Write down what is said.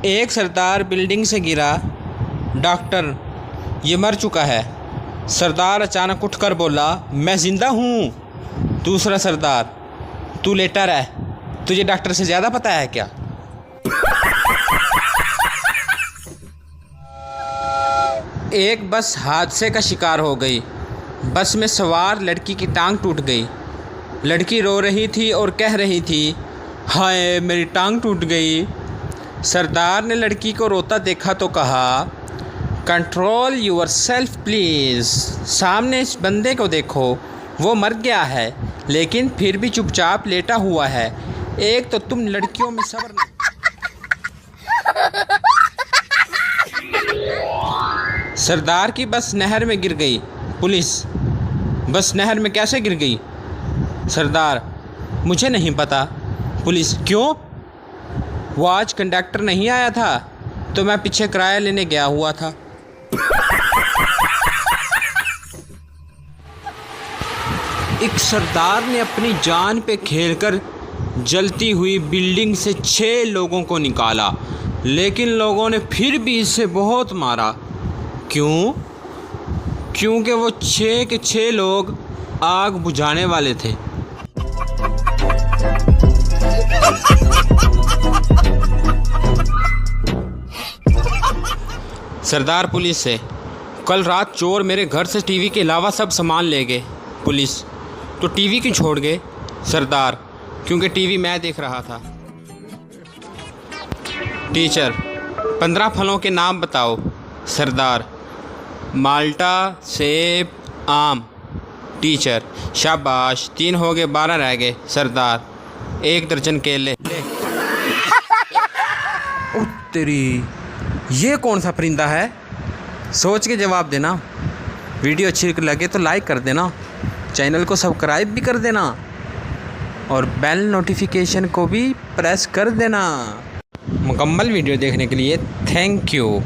एक सरदार बिल्डिंग से गिरा। डॉक्टर, ये मर चुका है। सरदार अचानक उठकर बोला, मैं ज़िंदा हूँ। दूसरा सरदार, तू लेटा रह, तुझे डॉक्टर से ज़्यादा पता है क्या? एक बस हादसे का शिकार हो गई। बस में सवार लड़की की टांग टूट गई। लड़की रो रही थी और कह रही थी, हाय मेरी टांग टूट गई। सरदार ने लड़की को रोता देखा तो कहा, कंट्रोल योर सेल्फ प्लीज़। सामने इस बंदे को देखो, वो मर गया है लेकिन फिर भी चुपचाप लेटा हुआ है। एक तो तुम लड़कियों में सब्र नहीं। सरदार की बस नहर में गिर गई। पुलिस, बस नहर में कैसे गिर गई? सरदार, मुझे नहीं पता। पुलिस, क्यों? वो आज कंडक्टर नहीं आया था तो मैं पीछे किराया लेने गया हुआ था। एक सरदार ने अपनी जान पे खेलकर जलती हुई बिल्डिंग से 6 लोगों को निकाला, लेकिन लोगों ने फिर भी इसे बहुत मारा। क्यों? क्योंकि वो 6 के 6 लोग आग बुझाने वाले थे। सरदार पुलिस से, कल रात चोर मेरे घर से टीवी के अलावा सब सामान ले गए। पुलिस, तो टीवी क्यों छोड़ गए? सरदार, क्योंकि टीवी मैं देख रहा था। टीचर, 15 फलों के नाम बताओ। सरदार, माल्टा, सेब, आम। टीचर, शाबाश, 3 हो गए, 12 रह गए। सरदार, 1 दर्जन केले। तेरी, ये कौन सा परिंदा है? सोच के जवाब देना। वीडियो अच्छी लगे तो लाइक कर देना, चैनल को सब्सक्राइब भी कर देना और बेल नोटिफिकेशन को भी प्रेस कर देना। मुकम्मल वीडियो देखने के लिए थैंक यू।